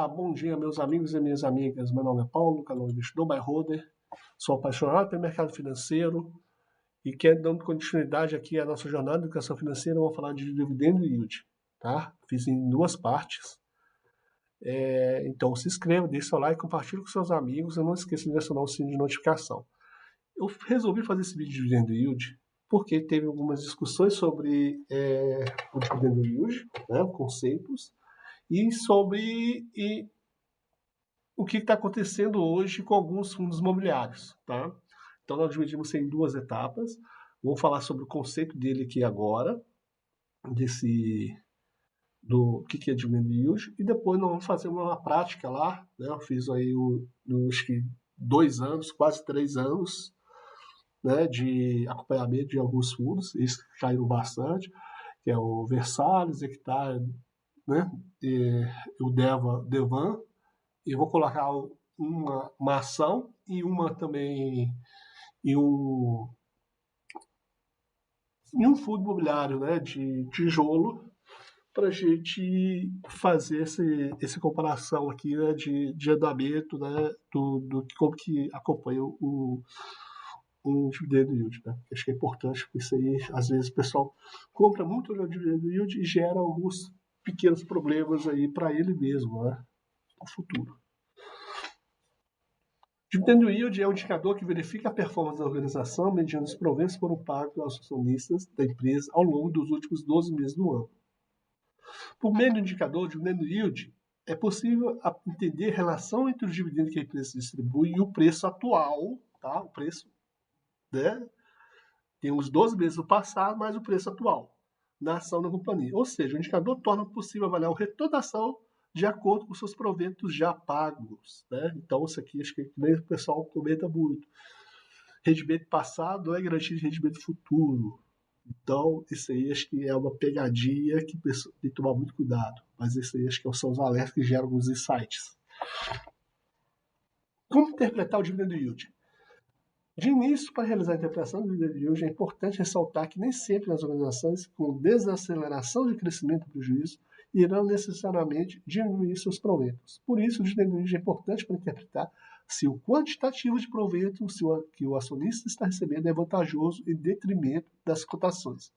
bom dia meus amigos e minhas amigas. Meu nome é Paulo, canal Investidor by Holder. Sou apaixonado pelo mercado financeiro e quero dando continuidade aqui à nossa jornada de educação financeira. Vamos falar de dividendo e yield, tá? Fiz em duas partes. Então se inscreva, deixe seu like, compartilhe com seus amigos e não esqueça de acionar o sininho de notificação. Eu resolvi fazer esse vídeo de dividendo e yield porque teve algumas discussões sobre o dividendo e yield, né, conceitos, e sobre o que está acontecendo hoje com alguns fundos imobiliários, tá? Então nós dividimos em duas etapas. Vamos falar sobre o conceito dele aqui agora, do que é dividend yield, e depois nós vamos fazer uma prática lá, né? Eu fiz aí acho que 2 anos, quase 3 anos, né, de acompanhamento de alguns fundos, eles caíram bastante, que é o Versalhes, Hectare, né, e o Devan. Eu vou colocar uma ação e uma também em um fundo imobiliário, né, de tijolo, para a gente fazer essa comparação aqui, né, de andamento, né, do como que acompanha o dividendo yield, né? Acho que é importante, porque isso aí, às vezes, o pessoal compra muito no dividendo yield e gera alguns pequenos problemas aí para ele mesmo, né, no futuro. Dividendo yield é um indicador que verifica a performance da organização mediante os proventos que foram pagos aos acionistas da empresa ao longo dos últimos 12 meses do ano. Por meio do indicador de dividendo yield, é possível entender a relação entre o dividendo que a empresa distribui e o preço atual, tá? O preço, né? Tem os 12 meses do passado, mais o preço atual na ação da companhia. Ou seja, o indicador torna possível avaliar o retorno da ação de acordo com seus proventos já pagos, né? Então, isso aqui acho que o pessoal comenta muito. Rendimento passado é garantia de rendimento futuro. Então, isso aí acho que é uma pegadinha que tem que tomar muito cuidado. Mas isso aí acho que são os alertas que geram alguns insights. Como interpretar o dividendo yield? De início, para realizar a interpretação do dividendo yield, é importante ressaltar que nem sempre nas organizações com desaceleração de crescimento e prejuízo irão necessariamente diminuir seus proventos. Por isso, o dividendo yield é importante para interpretar se o quantitativo de provento que o acionista está recebendo é vantajoso em detrimento das cotações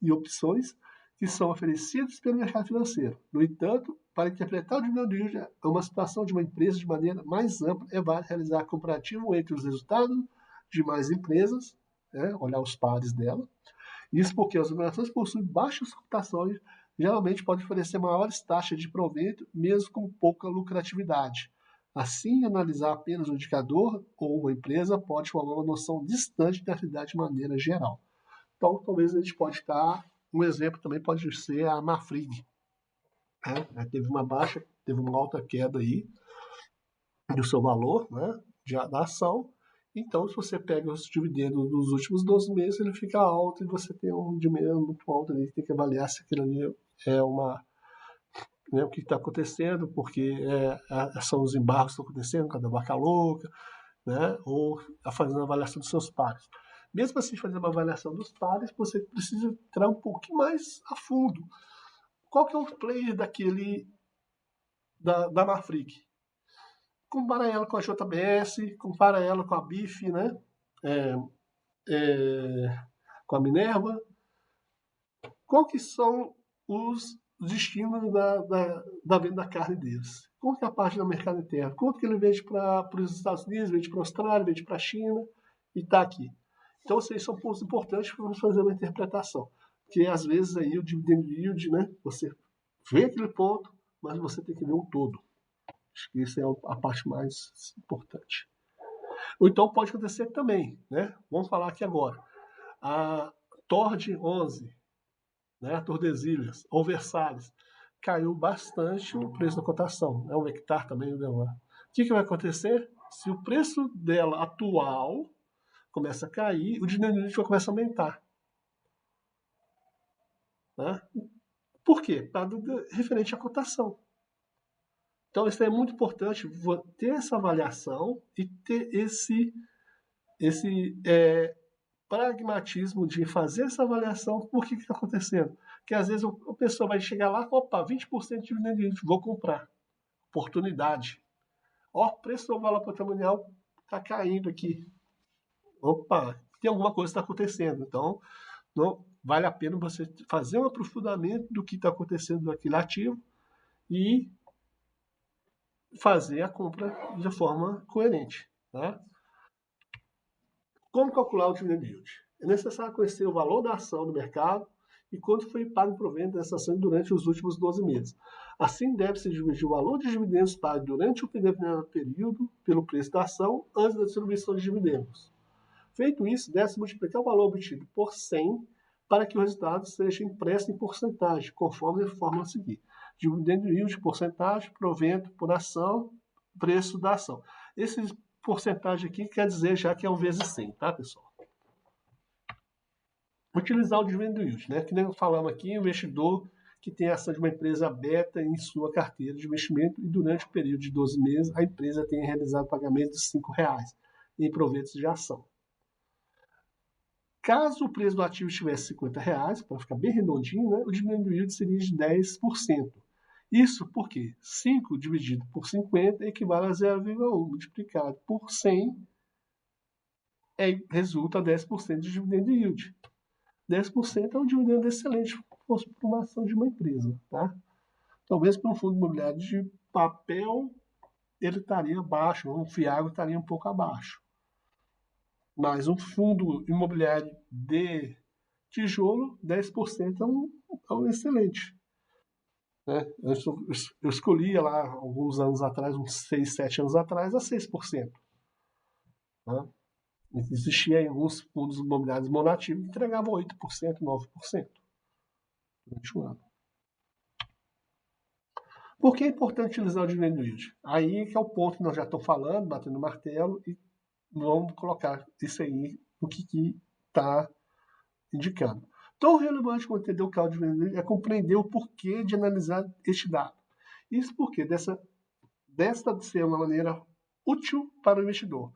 e opções que são oferecidas pelo mercado financeiro. No entanto, para interpretar o dividendo yield, é uma situação de uma empresa de maneira mais ampla, é válido realizar comparativo entre os resultados de mais empresas, né, olhar os pares dela. Isso porque as organizações possuem baixas cotações, geralmente podem oferecer maiores taxas de provento, mesmo com pouca lucratividade. Assim, analisar apenas um indicador ou uma empresa pode formar uma noção distante da realidade de maneira geral. Então, talvez a gente pode estar... Um exemplo também pode ser a Marfrig. Né? Teve uma baixa, teve uma alta queda aí do seu valor, né, da ação. Então, se você pega os dividendos dos últimos 12 meses, ele fica alto e você tem um dividendo muito alto ali. Tem que avaliar se aquilo ali é né, o que está acontecendo, porque são os embargos que estão acontecendo, cada vaca louca, né, ou fazendo a avaliação dos seus pares. Mesmo assim, fazendo uma avaliação dos pares, você precisa entrar um pouquinho mais a fundo. Qual que é o player da Marfrig? Compara ela com a JBS, compara ela com a BIF, né? Com a Minerva. Qual que são os destinos da venda da carne deles? Qual que é a parte do mercado interno? Quanto que ele vende para os Estados Unidos, vende para a Austrália, vende para a China e está aqui. Então, esses são pontos importantes para você fazer uma interpretação. Porque, às vezes, aí o dividend yield, né? Você vê aquele ponto, mas você tem que ver o todo. Acho que essa é a parte mais importante. Ou então pode acontecer também, né? Vamos falar aqui agora. A Tord 11, né? A Tordesilhas, ou Versalhes, caiu bastante o preço da cotação. Né? O Hectare também deu lá. O que vai acontecer? Se o preço dela atual começa a cair, o dividendo vai começar a aumentar. Né? Por quê? Referente à cotação. Então, isso é muito importante, ter essa avaliação e ter esse pragmatismo de fazer essa avaliação. Por que está acontecendo? Porque às vezes a pessoa vai chegar lá, opa, 20% de dividendo, vou comprar. oportunidade. Ó, o preço do valor patrimonial está caindo aqui. Opa, tem alguma coisa que está acontecendo. Então, não vale a pena você fazer um aprofundamento do que está acontecendo naquele ativo e fazer a compra de forma coerente. Tá? Como calcular o dividend yield? É necessário conhecer o valor da ação no mercado e quanto foi pago em provento dessa ação durante os últimos 12 meses. Assim, deve-se dividir o valor de dividendos pagos durante o determinado período pelo preço da ação antes da distribuição de dividendos. Feito isso, deve-se multiplicar o valor obtido por 100 para que o resultado seja impresso em porcentagem, conforme a fórmula a seguir. Dividend yield, porcentagem, provento por ação, preço da ação. Esse porcentagem aqui quer dizer já que é 1 vezes 100, tá, pessoal? Utilizar o dividend yield, né? Que nem falamos aqui, investidor que tem ação de uma empresa aberta em sua carteira de investimento e durante o período de 12 meses a empresa tenha realizado pagamento de R$5 em proventos de ação. Caso o preço do ativo estivesse R$50, para ficar bem redondinho, né, o dividend yield seria de 10%. Isso porque 5 dividido por 50 equivale a 0,1 multiplicado por 100 resulta a 10% de dividend yield. 10% é um dividendo excelente para uma ação de uma empresa. Tá? Talvez para um fundo imobiliário de papel ele estaria abaixo, um FIAGRO estaria um pouco abaixo. Mas um fundo imobiliário de tijolo, 10% é um excelente. Né? Eu escolhia lá alguns anos atrás, uns 6, 7 anos atrás, a 6%. Né? Existia alguns fundos imobiliários monativos que entregavam 8%, 9% durante o ano. Por que é importante utilizar o dividend yield? Aí que é o ponto que nós já estamos falando, batendo martelo, e vamos colocar isso aí no que está indicando. Tão relevante quanto entender o que é o dividend yield é compreender o porquê de analisar este dado. Isso porque desta ser uma maneira útil para o investidor.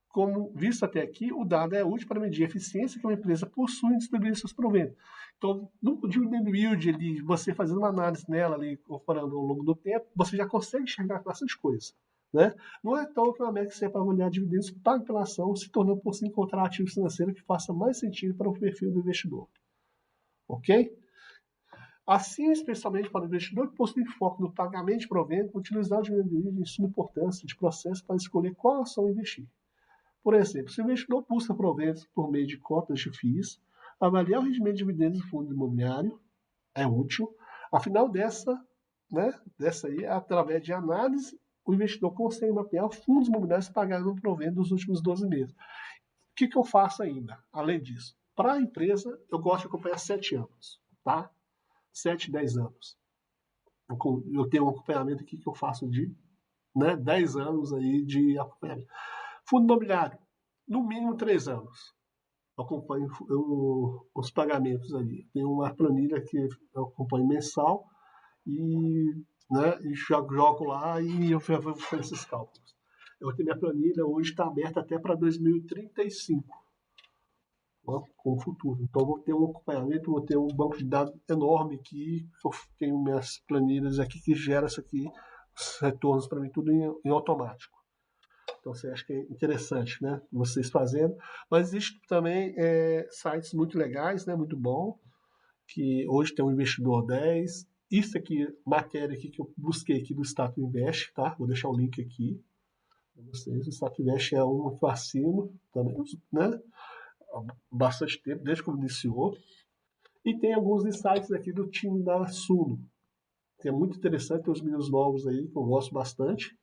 Como visto até aqui, o dado é útil para medir a eficiência que uma empresa possui em distribuir seus proventos. Então, no dividend yield, ali, você fazendo uma análise nela, ali, comparando ao longo do tempo, você já consegue enxergar bastante coisa. Né? Não é tão que uma métrica que serve para avaliar dividendos pago pela ação, se tornando possível encontrar ativos financeiros que façam mais sentido para o perfil do investidor. Ok? Assim, especialmente para o investidor que possui foco no pagamento de provento, utilizar o dividend yield em suma importância de processo para escolher qual ação investir. Por exemplo, se o investidor busca proventos por meio de cotas de FIIs, avaliar o rendimento de dividendos do fundo imobiliário é útil. Afinal, dessa aí, através de análise, o investidor consegue mapear fundos imobiliários pagados no provento dos últimos 12 meses. O que eu faço ainda, além disso? Para a empresa, eu gosto de acompanhar 7 anos, tá? 7, 10 anos. Eu tenho um acompanhamento aqui que eu faço de 10 anos aí de acompanhamento. Fundo imobiliário, no mínimo 3 anos. Eu acompanho os pagamentos ali. Tem uma planilha que eu acompanho mensal e jogo lá e eu vou fazer esses cálculos. Eu tenho minha planilha, hoje está aberta até para 2035, com o futuro. Então, eu vou ter um acompanhamento, vou ter um banco de dados enorme aqui, eu tenho minhas planilhas aqui que gera isso aqui, os retornos para mim, tudo em automático. Então, você acha que é interessante, né? Vocês fazendo. Mas existe também sites muito legais, né? Muito bom, que hoje tem o Investidor 10. Isso aqui, matéria aqui que eu busquei aqui do Status Invest, tá? Vou deixar o link aqui para vocês. O Status Invest é um que eu assino também, né? Há bastante tempo, desde que iniciou. E tem alguns insights aqui do time da Suno, que é muito interessante, tem os meninos novos aí, que eu gosto bastante,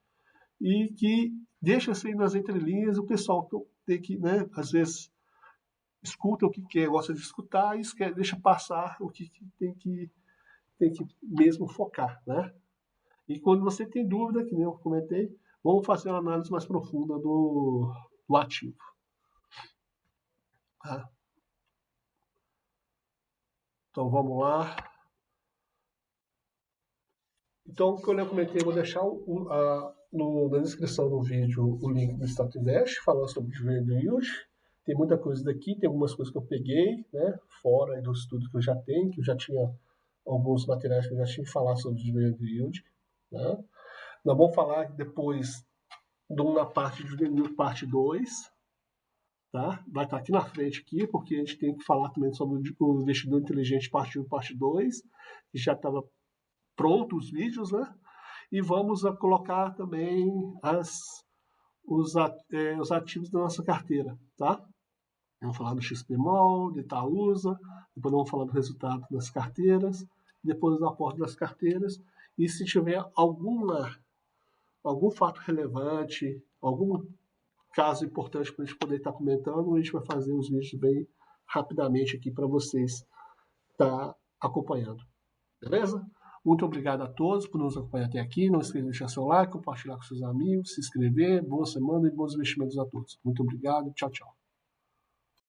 e que deixa assim nas entrelinhas o pessoal que tem que, né, às vezes escuta o que quer, gosta de escutar e deixa passar o que tem que mesmo focar, né? E quando você tem dúvida, que nem eu comentei, vamos fazer uma análise mais profunda do ativo. Tá? Então vamos lá. Então, como eu comentei, eu vou deixar na descrição do vídeo o link do Status Invest, falando sobre dividend yield. Tem muita coisa daqui, tem algumas coisas que eu peguei, né, fora do estudo que eu já tenho, que eu já tinha alguns materiais que eu já tinha falado sobre dividend yield. Né? Nós vamos falar depois na parte de juvenil, parte 2, tá? Vai estar aqui na frente, aqui, porque a gente tem que falar também sobre o investidor inteligente, parte 1 e parte 2, que já estava pronto os vídeos, né? E vamos colocar também os ativos da nossa carteira, tá? Vamos falar do XPMOL, do Itaúsa, depois vamos falar do resultado das carteiras, depois do aporte das carteiras, e se tiver algum fato relevante, algum caso importante para a gente poder estar comentando, a gente vai fazer os vídeos bem rapidamente aqui para vocês estar acompanhando. Beleza? Muito obrigado a todos por nos acompanhar até aqui. Não esqueça de deixar seu like, compartilhar com seus amigos, se inscrever. Boa semana e bons investimentos a todos. Muito obrigado. Tchau, tchau.